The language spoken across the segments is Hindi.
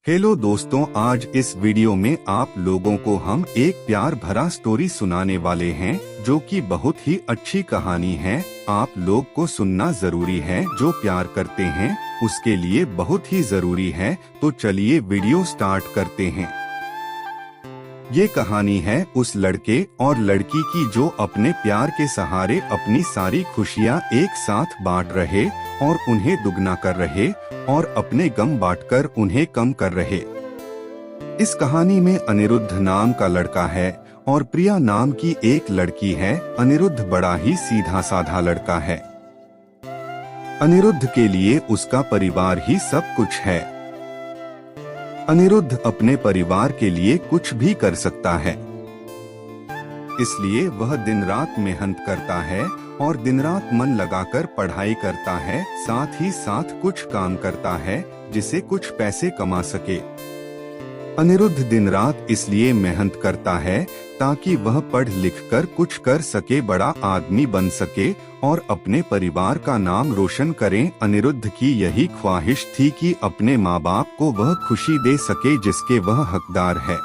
हेलो दोस्तों, आज इस वीडियो में आप लोगों को हम एक प्यार भरा स्टोरी सुनाने वाले हैं जो कि बहुत ही अच्छी कहानी है। आप लोग को सुनना जरूरी है। जो प्यार करते हैं उसके लिए बहुत ही जरूरी है। तो चलिए वीडियो स्टार्ट करते हैं। ये कहानी है उस लड़के और लड़की की जो अपने प्यार के सहारे अपनी सारी खुशियाँ एक साथ बांट रहे और उन्हें दुगना कर रहे और अपने गम बांटकर उन्हें कम कर रहे। इस कहानी में अनिरुद्ध नाम का लड़का है और प्रिया नाम की एक लड़की है। अनिरुद्ध बड़ा ही सीधा साधा लड़का है। अनिरुद्ध के लिए उसका परिवार ही सब कुछ है। अनिरुद्ध अपने परिवार के लिए कुछ भी कर सकता है, इसलिए वह दिन रात मेहनत करता है और दिन रात मन लगाकर पढ़ाई करता है। साथ ही साथ कुछ काम करता है जिसे कुछ पैसे कमा सके। अनिरुद्ध दिन रात इसलिए मेहनत करता है ताकि वह पढ़ लिख कर कुछ कर सके, बड़ा आदमी बन सके और अपने परिवार का नाम रोशन करें। अनिरुद्ध की यही ख्वाहिश थी कि अपने माँ बाप को वह खुशी दे सके जिसके वह हकदार है।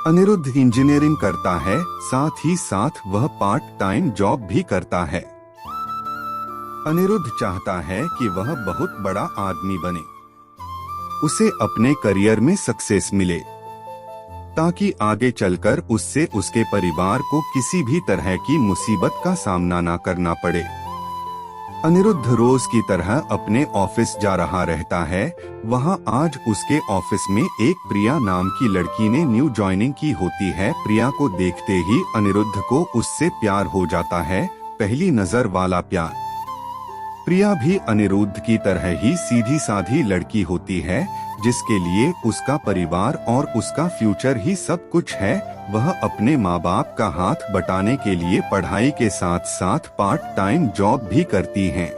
अनिरुद्ध इंजीनियरिंग करता है, साथ ही साथ वह पार्ट टाइम जॉब भी करता है। अनिरुद्ध चाहता है कि वह बहुत बड़ा आदमी बने, उसे अपने करियर में सक्सेस मिले ताकि आगे चलकर उससे उसके परिवार को किसी भी तरह की मुसीबत का सामना न करना पड़े। अनिरुद्ध रोज की तरह अपने ऑफिस जा रहा रहता है। वहां आज उसके ऑफिस में एक प्रिया नाम की लड़की ने न्यू ज्वाइनिंग की होती है। प्रिया को देखते ही अनिरुद्ध को उससे प्यार हो जाता है, पहली नजर वाला प्यार। प्रिया भी अनिरुद्ध की तरह ही सीधी साधी लड़की होती है जिसके लिए उसका परिवार और उसका फ्यूचर ही सब कुछ है। वह अपने माँ बाप का हाथ बटाने के लिए पढ़ाई के साथ साथ पार्ट टाइम जॉब भी करती हैं।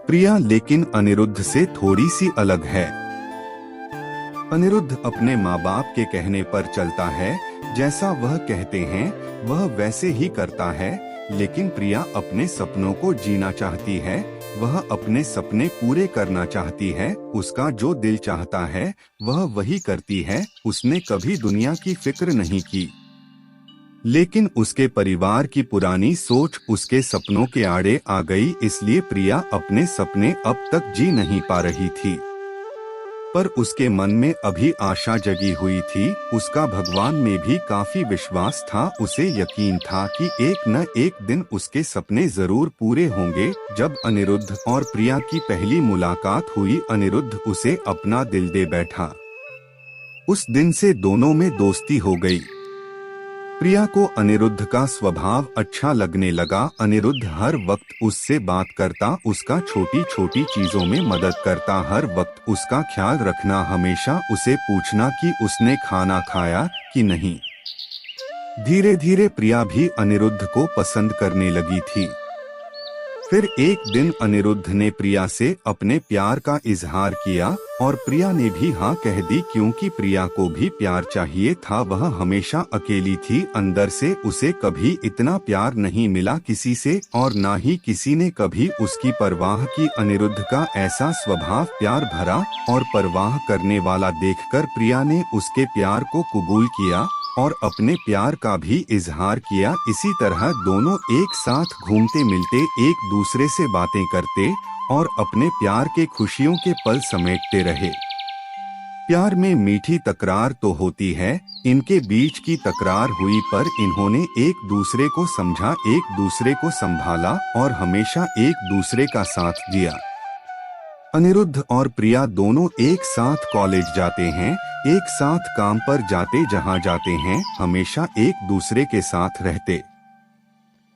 प्रिया लेकिन अनिरुद्ध से थोड़ी सी अलग है। अनिरुद्ध अपने माँ बाप के कहने पर चलता है, जैसा वह कहते हैं वह वैसे ही करता है। लेकिन प्रिया अपने सपनों को जीना चाहती है, वह अपने सपने पूरे करना चाहती है। उसका जो दिल चाहता है वह वही करती है। उसने कभी दुनिया की फिक्र नहीं की, लेकिन उसके परिवार की पुरानी सोच उसके सपनों के आड़े आ गई। इसलिए प्रिया अपने सपने अब तक जी नहीं पा रही थी, पर उसके मन में अभी आशा जगी हुई थी। उसका भगवान में भी काफी विश्वास था। उसे यकीन था कि एक न एक दिन उसके सपने जरूर पूरे होंगे। जब अनिरुद्ध और प्रिया की पहली मुलाकात हुई, अनिरुद्ध उसे अपना दिल दे बैठा। उस दिन से दोनों में दोस्ती हो गई। प्रिया को अनिरुद्ध का स्वभाव अच्छा लगने लगा। अनिरुद्ध हर वक्त उससे बात करता, उसका छोटी छोटी चीजों में मदद करता, हर वक्त उसका ख्याल रखना, हमेशा उसे पूछना कि उसने खाना खाया कि नहीं। धीरे धीरे प्रिया भी अनिरुद्ध को पसंद करने लगी थी। फिर एक दिन अनिरुद्ध ने प्रिया से अपने प्यार का इजहार किया और प्रिया ने भी हाँ कह दी, क्योंकि प्रिया को भी प्यार चाहिए था। वह हमेशा अकेली थी, अंदर से उसे कभी इतना प्यार नहीं मिला किसी से और ना ही किसी ने कभी उसकी परवाह की। अनिरुद्ध का ऐसा स्वभाव प्यार भरा और परवाह करने वाला देखकर प्रिया ने उसके प्यार को कबूल किया और अपने प्यार का भी इजहार किया। इसी तरह दोनों एक साथ घूमते मिलते, एक दूसरे से बातें करते और अपने प्यार के खुशियों के पल समेटते रहे। प्यार में मीठी तकरार तो होती है, इनके बीच की तकरार हुई पर इन्होंने एक दूसरे को समझा, एक दूसरे को संभाला और हमेशा एक दूसरे का साथ दिया। अनिरुद्ध और प्रिया दोनों एक साथ कॉलेज जाते हैं, एक साथ काम पर जाते, जहां जाते हैं हमेशा एक दूसरे के साथ रहते।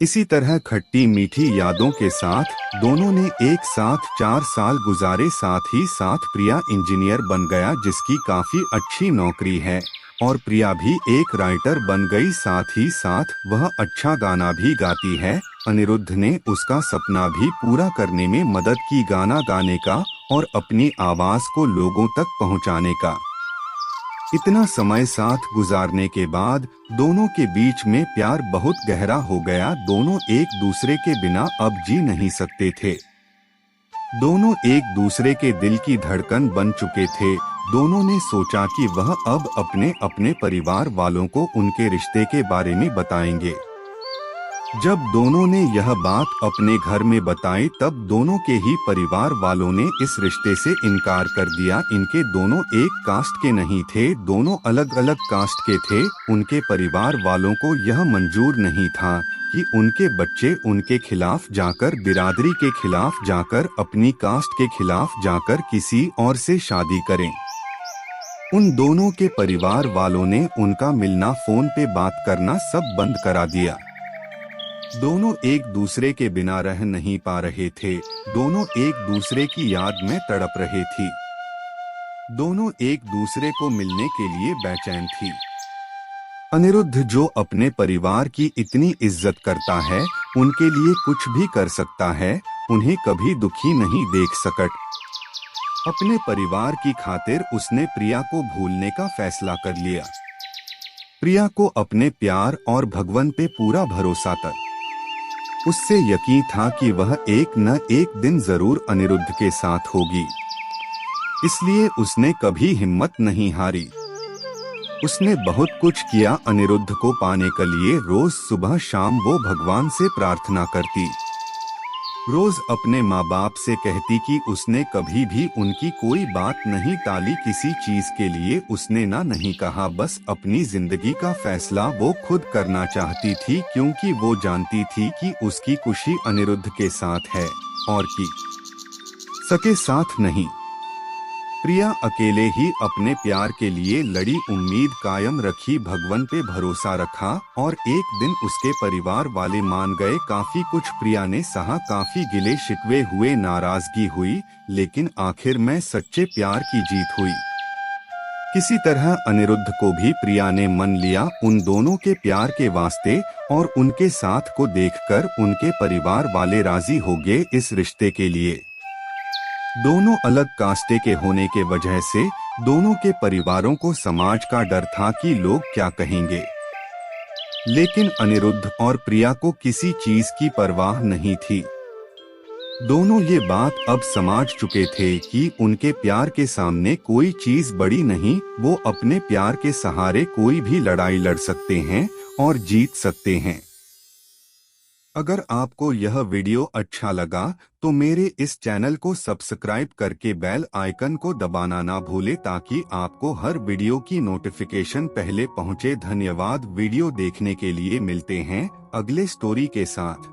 इसी तरह खट्टी मीठी यादों के साथ दोनों ने एक साथ 4 साल गुजारे। साथ ही साथ प्रिया इंजीनियर बन गया जिसकी काफी अच्छी नौकरी है और प्रिया भी एक राइटर बन गई। साथ ही साथ वह अच्छा गाना भी गाती है। अनिरुद्ध ने उसका सपना भी पूरा करने में मदद की, गाना गाने का और अपनी आवाज को लोगों तक पहुंचाने का। इतना समय साथ गुजारने के बाद दोनों के बीच में प्यार बहुत गहरा हो गया। दोनों एक दूसरे के बिना अब जी नहीं सकते थे। दोनों एक दूसरे के दिल की धड़कन बन चुके थे। दोनों ने सोचा कि वह अब अपने अपने परिवार वालों को उनके रिश्ते के बारे में बताएंगे। जब दोनों ने यह बात अपने घर में बताई तब दोनों के ही परिवार वालों ने इस रिश्ते से इनकार कर दिया। इनके दोनों एक कास्ट के नहीं थे, दोनों अलग अलग कास्ट के थे। उनके परिवार वालों को यह मंजूर नहीं था कि उनके बच्चे उनके खिलाफ जाकर, बिरादरी के खिलाफ जाकर, अपनी कास्ट के खिलाफ जाकर किसी और से शादी करें। उन दोनों के परिवार वालों ने उनका मिलना, फोन पे बात करना सब बंद करा दिया। दोनों एक दूसरे के बिना रह नहीं पा रहे थे। दोनों एक दूसरे की याद में तड़प रहे थी। दोनों एक दूसरे को मिलने के लिए बेचैन थी। अनिरुद्ध जो अपने परिवार की इतनी इज्जत करता है, उनके लिए कुछ भी कर सकता है, उन्हें कभी दुखी नहीं देख सकता। अपने परिवार की खातिर उसने प्रिया को भूलने का फैसला कर लिया। प्रिया को अपने प्यार और भगवान पे पूरा भरोसा था। उससे यकीन था कि वह एक न एक दिन जरूर अनिरुद्ध के साथ होगी, इसलिए उसने कभी हिम्मत नहीं हारी। उसने बहुत कुछ किया अनिरुद्ध को पाने के लिए। रोज सुबह शाम वो भगवान से प्रार्थना करती। रोज अपने माँ बाप से कहती कि उसने कभी भी उनकी कोई बात नहीं टाली। किसी चीज के लिए उसने ना नहीं कहा। बस अपनी जिंदगी का फैसला वो खुद करना चाहती थी, क्योंकि वो जानती थी कि उसकी खुशी अनिरुद्ध के साथ है और कि सके साथ नहीं। प्रिया अकेले ही अपने प्यार के लिए लड़ी, उम्मीद कायम रखी, भगवान पे भरोसा रखा और एक दिन उसके परिवार वाले मान गए। काफी कुछ प्रिया ने सहा, काफी गिले शिकवे हुए, नाराजगी हुई, लेकिन आखिर में सच्चे प्यार की जीत हुई। किसी तरह अनिरुद्ध को भी प्रिया ने मन लिया। उन दोनों के प्यार के वास्ते और उनके साथ को देखकर उनके परिवार वाले राजी हो गए इस रिश्ते के लिए। दोनों अलग कास्टे के होने के वजह से दोनों के परिवारों को समाज का डर था कि लोग क्या कहेंगे, लेकिन अनिरुद्ध और प्रिया को किसी चीज की परवाह नहीं थी। दोनों ये बात अब समझ चुके थे कि उनके प्यार के सामने कोई चीज बड़ी नहीं। वो अपने प्यार के सहारे कोई भी लड़ाई लड़ सकते हैं और जीत सकते हैं। अगर आपको यह वीडियो अच्छा लगा तो मेरे इस चैनल को सब्सक्राइब करके बेल आइकन को दबाना ना भूले, ताकि आपको हर वीडियो की नोटिफिकेशन पहले पहुंचे। धन्यवाद वीडियो देखने के लिए। मिलते हैं अगले स्टोरी के साथ।